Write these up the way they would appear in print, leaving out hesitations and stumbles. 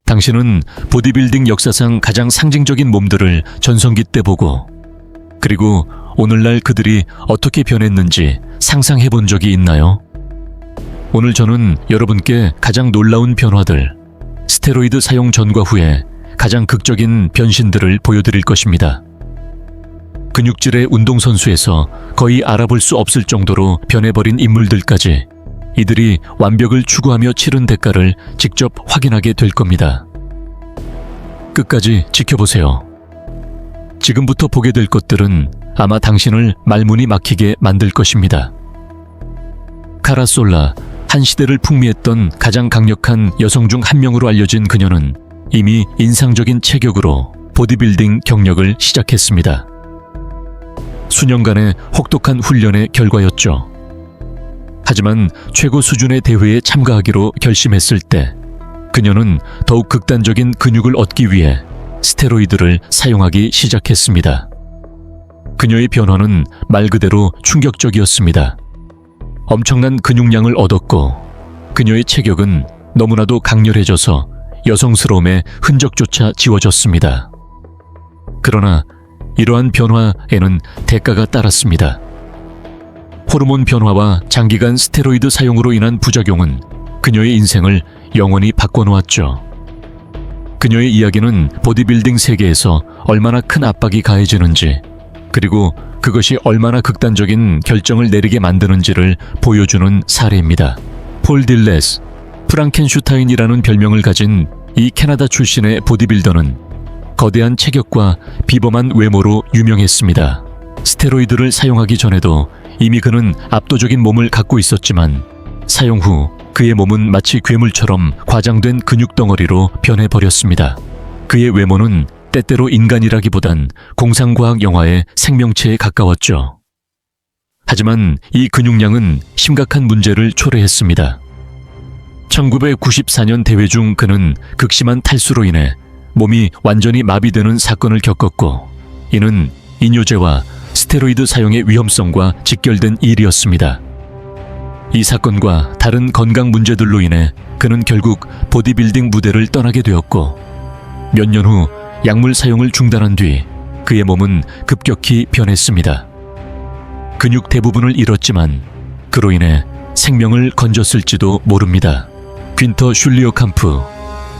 당신은 보디빌딩 역사상 가장 상징적인 몸들을 전성기 때 보고, 그리고 오늘날 그들이 어떻게 변했는지 상상해 본 적이 있나요? 오늘 저는 여러분께 가장 놀라운 변화들, 스테로이드 사용 전과 후에 가장 극적인 변신들을 보여드릴 것입니다. 근육질의 운동선수에서 거의 알아볼 수 없을 정도로 변해버린 인물들까지 이들이 완벽을 추구하며 치른 대가를 직접 확인하게 될 겁니다. 끝까지 지켜보세요. 지금부터 보게 될 것들은 아마 당신을 말문이 막히게 만들 것입니다. 카라 솔라, 한 시대를 풍미했던 가장 강력한 여성 중 한 명으로 알려진 그녀는 이미 인상적인 체격으로 보디빌딩 경력을 시작했습니다. 수년간의 혹독한 훈련의 결과였죠. 하지만 최고 수준의 대회에 참가하기로 결심했을 때 그녀는 더욱 극단적인 근육을 얻기 위해 스테로이드를 사용하기 시작했습니다. 그녀의 변화는 말 그대로 충격적이었습니다. 엄청난 근육량을 얻었고 그녀의 체격은 너무나도 강렬해져서 여성스러움의 흔적조차 지워졌습니다. 그러나 이러한 변화에는 대가가 따랐습니다. 호르몬 변화와 장기간 스테로이드 사용으로 인한 부작용은 그녀의 인생을 영원히 바꿔놓았죠. 그녀의 이야기는 보디빌딩 세계에서 얼마나 큰 압박이 가해지는지, 그리고 그것이 얼마나 극단적인 결정을 내리게 만드는지를 보여주는 사례입니다. 폴 딜레스, 프랑켄슈타인이라는 별명을 가진 이 캐나다 출신의 보디빌더는 거대한 체격과 비범한 외모로 유명했습니다. 스테로이드를 사용하기 전에도 이미 그는 압도적인 몸을 갖고 있었지만 사용 후 그의 몸은 마치 괴물처럼 과장된 근육 덩어리로 변해버렸습니다. 그의 외모는 때때로 인간이라기보단 공상과학 영화의 생명체에 가까웠죠. 하지만 이 근육량은 심각한 문제를 초래했습니다. 1994년 대회 중 그는 극심한 탈수로 인해 몸이 완전히 마비되는 사건을 겪었고, 이는 이뇨제와 스테로이드 사용의 위험성과 직결된 일이었습니다. 이 사건과 다른 건강 문제들로 인해 그는 결국 보디빌딩 무대를 떠나게 되었고, 몇 년 후 약물 사용을 중단한 뒤 그의 몸은 급격히 변했습니다. 근육 대부분을 잃었지만 그로 인해 생명을 건졌을지도 모릅니다. 귄터 슐리어캄프,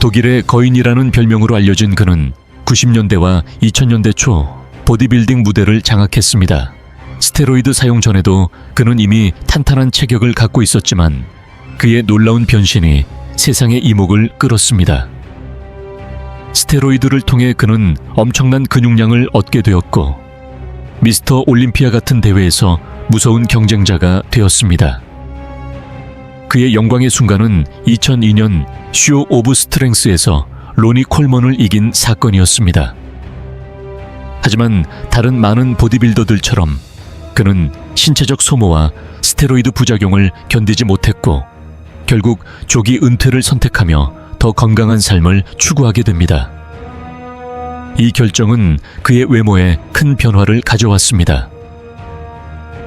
독일의 거인이라는 별명으로 알려진 그는 90년대와 2000년대 초 보디빌딩 무대를 장악했습니다. 스테로이드 사용 전에도 그는 이미 탄탄한 체격을 갖고 있었지만 그의 놀라운 변신이 세상의 이목을 끌었습니다. 스테로이드를 통해 그는 엄청난 근육량을 얻게 되었고 미스터 올림피아 같은 대회에서 무서운 경쟁자가 되었습니다. 그의 영광의 순간은 2002년 쇼 오브 스트렝스에서 로니 콜먼을 이긴 사건이었습니다. 하지만 다른 많은 보디빌더들처럼 그는 신체적 소모와 스테로이드 부작용을 견디지 못했고 결국 조기 은퇴를 선택하며 더 건강한 삶을 추구하게 됩니다. 이 결정은 그의 외모에 큰 변화를 가져왔습니다.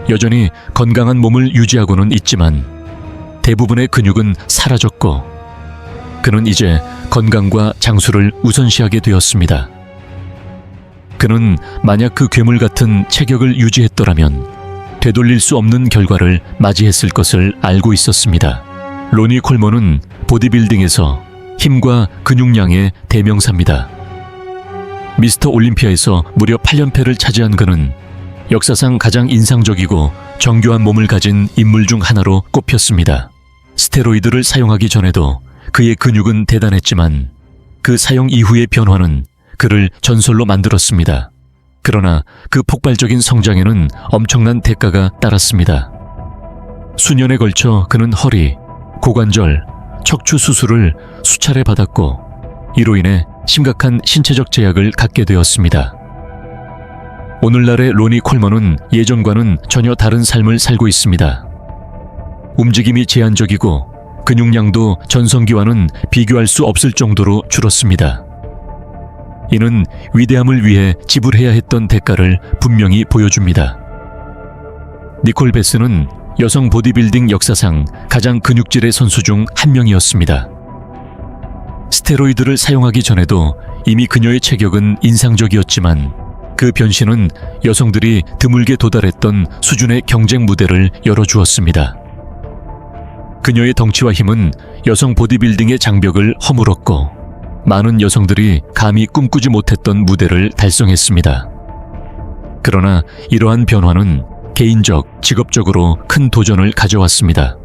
여전히 건강한 몸을 유지하고는 있지만 대부분의 근육은 사라졌고 그는 이제 건강과 장수를 우선시하게 되었습니다. 그는 만약 그 괴물 같은 체격을 유지했더라면 되돌릴 수 없는 결과를 맞이했을 것을 알고 있었습니다. 로니 콜먼은 보디빌딩에서 힘과 근육량의 대명사입니다. 미스터 올림피아에서 무려 8연패를 차지한 그는 역사상 가장 인상적이고 정교한 몸을 가진 인물 중 하나로 꼽혔습니다. 스테로이드를 사용하기 전에도 그의 근육은 대단했지만 그 사용 이후의 변화는 그를 전설로 만들었습니다. 그러나 그 폭발적인 성장에는 엄청난 대가가 따랐습니다. 수년에 걸쳐 그는 허리, 고관절, 척추 수술을 수차례 받았고 이로 인해 심각한 신체적 제약을 갖게 되었습니다. 오늘날의 로니 콜먼은 예전과는 전혀 다른 삶을 살고 있습니다. 움직임이 제한적이고 근육량도 전성기와는 비교할 수 없을 정도로 줄었습니다. 이는 위대함을 위해 지불해야 했던 대가를 분명히 보여줍니다. 니콜 베스는 여성 보디빌딩 역사상 가장 근육질의 선수 중 한 명이었습니다. 스테로이드를 사용하기 전에도 이미 그녀의 체격은 인상적이었지만 그 변신은 여성들이 드물게 도달했던 수준의 경쟁 무대를 열어주었습니다. 그녀의 덩치와 힘은 여성 보디빌딩의 장벽을 허물었고 많은 여성들이 감히 꿈꾸지 못했던 무대를 달성했습니다. 그러나 이러한 변화는 개인적, 직업적으로 큰 도전을 가져왔습니다.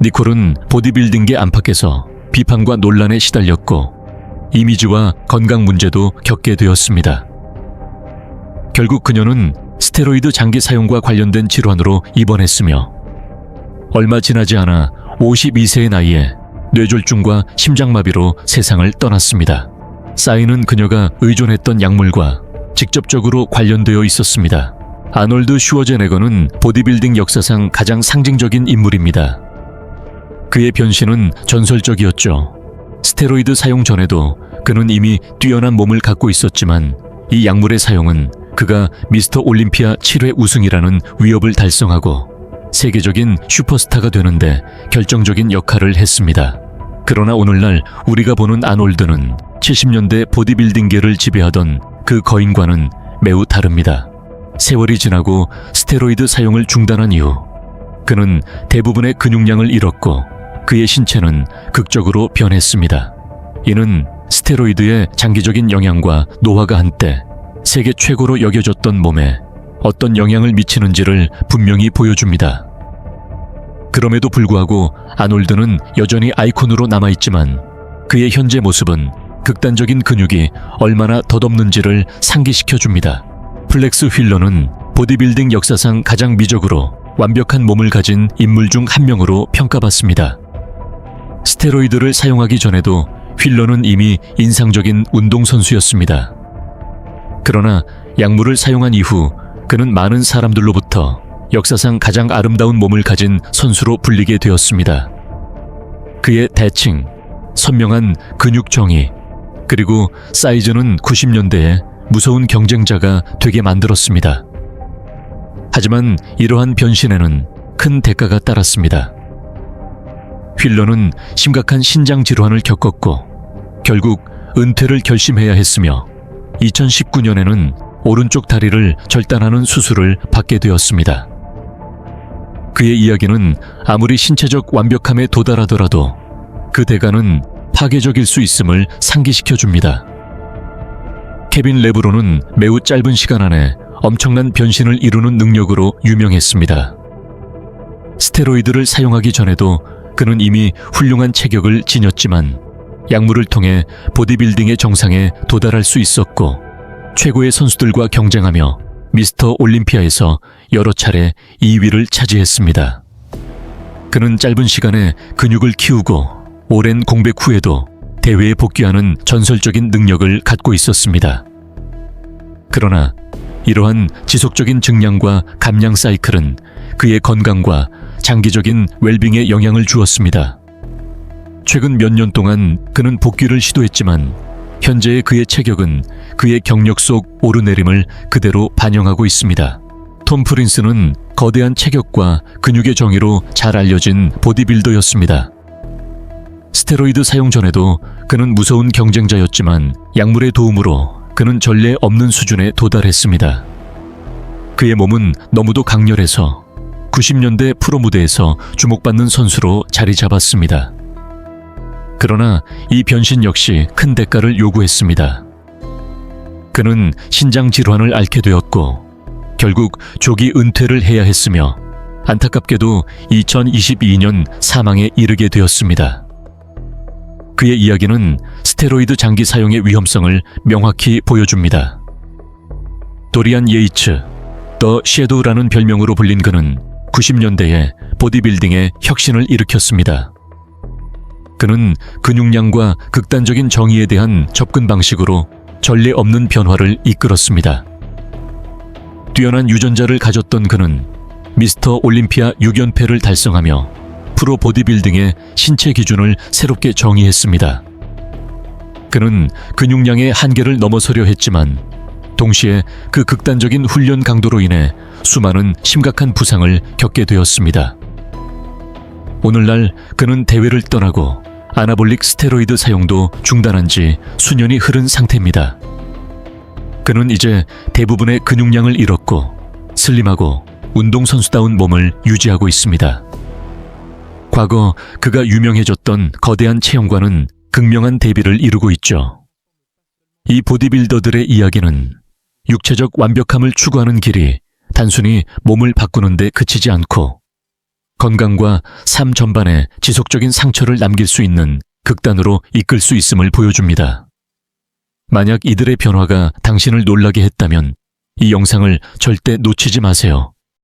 니콜은 보디빌딩계 안팎에서 비판과 논란에 시달렸고 이미지와 건강 문제도 겪게 되었습니다. 결국 그녀는 스테로이드 장기 사용과 관련된 질환으로 입원했으며 얼마 지나지 않아 52세의 나이에 뇌졸중과 심장마비로 세상을 떠났습니다. 사인은 그녀가 의존했던 약물과 직접적으로 관련되어 있었습니다. 아놀드 슈워제네거는 보디빌딩 역사상 가장 상징적인 인물입니다. 그의 변신은 전설적이었죠. 스테로이드 사용 전에도 그는 이미 뛰어난 몸을 갖고 있었지만 이 약물의 사용은 그가 미스터 올림피아 7회 우승이라는 위협을 달성하고 세계적인 슈퍼스타가 되는데 결정적인 역할을 했습니다. 그러나 오늘날 우리가 보는 아놀드는 70년대 보디빌딩계를 지배하던 그 거인과는 매우 다릅니다. 세월이 지나고 스테로이드 사용을 중단한 이후 그는 대부분의 근육량을 잃었고 그의 신체는 극적으로 변했습니다. 이는 스테로이드의 장기적인 영향과 노화가 한때 세계 최고로 여겨졌던 몸에 어떤 영향을 미치는지를 분명히 보여줍니다. 그럼에도 불구하고 아놀드는 여전히 아이콘으로 남아있지만 그의 현재 모습은 극단적인 근육이 얼마나 덧없는지를 상기시켜줍니다. 플렉스 휠러는 보디빌딩 역사상 가장 미적으로 완벽한 몸을 가진 인물 중 한 명으로 평가받습니다. 스테로이드를 사용하기 전에도 휠러는 이미 인상적인 운동선수였습니다. 그러나 약물을 사용한 이후 그는 많은 사람들로부터 역사상 가장 아름다운 몸을 가진 선수로 불리게 되었습니다. 그의 대칭, 선명한 근육 정의, 그리고 사이즈는 90년대에 무서운 경쟁자가 되게 만들었습니다. 하지만 이러한 변신에는 큰 대가가 따랐습니다. 휠러는 심각한 신장 질환을 겪었고 결국 은퇴를 결심해야 했으며 2019년에는 오른쪽 다리를 절단하는 수술을 받게 되었습니다. 그의 이야기는 아무리 신체적 완벽함에 도달하더라도 그 대가는 파괴적일 수 있음을 상기시켜줍니다. 케빈 레브론은 매우 짧은 시간 안에 엄청난 변신을 이루는 능력으로 유명했습니다. 스테로이드를 사용하기 전에도 그는 이미 훌륭한 체격을 지녔지만 약물을 통해 보디빌딩의 정상에 도달할 수 있었고 최고의 선수들과 경쟁하며 미스터 올림피아에서 여러 차례 2위를 차지했습니다. 그는 짧은 시간에 근육을 키우고 오랜 공백 후에도 대회에 복귀하는 전설적인 능력을 갖고 있었습니다. 그러나 이러한 지속적인 증량과 감량 사이클은 그의 건강과 장기적인 웰빙에 영향을 주었습니다. 최근 몇 년 동안 그는 복귀를 시도했지만 현재의 그의 체격은 그의 경력 속 오르내림을 그대로 반영하고 있습니다. 톰 프린스는 거대한 체격과 근육의 정의로 잘 알려진 보디빌더였습니다. 스테로이드 사용 전에도 그는 무서운 경쟁자였지만 약물의 도움으로 그는 전례 없는 수준에 도달했습니다. 그의 몸은 너무도 강렬해서 90년대 프로 무대에서 주목받는 선수로 자리 잡았습니다. 그러나 이 변신 역시 큰 대가를 요구했습니다. 그는 신장 질환을 앓게 되었고 결국 조기 은퇴를 해야 했으며 안타깝게도 2022년 사망에 이르게 되었습니다. 그의 이야기는 스테로이드 장기 사용의 위험성을 명확히 보여줍니다. 도리안 예이츠, 더 섀도우라는 별명으로 불린 그는 90년대에 보디빌딩에 혁신을 일으켰습니다. 그는 근육량과 극단적인 정의에 대한 접근 방식으로 전례 없는 변화를 이끌었습니다. 뛰어난 유전자를 가졌던 그는 미스터 올림피아 6연패를 달성하며 프로 보디빌딩의 신체 기준을 새롭게 정의했습니다. 그는 근육량의 한계를 넘어서려 했지만 동시에 그 극단적인 훈련 강도로 인해 수많은 심각한 부상을 겪게 되었습니다. 오늘날 그는 대회를 떠나고 아나볼릭 스테로이드 사용도 중단한 지 수년이 흐른 상태입니다. 그는 이제 대부분의 근육량을 잃었고 슬림하고 운동선수다운 몸을 유지하고 있습니다. 과거 그가 유명해졌던 거대한 체형과는 극명한 대비를 이루고 있죠. 이 보디빌더들의 이야기는 육체적 완벽함을 추구하는 길이 단순히 몸을 바꾸는 데 그치지 않고 건강과 삶 전반에 지속적인 상처를 남길 수 있는 극단으로 이끌 수 있음을 보여줍니다. 만약 이들의 변화가 당신을 놀라게 했다면 이 영상을 절대 놓치지 마세요.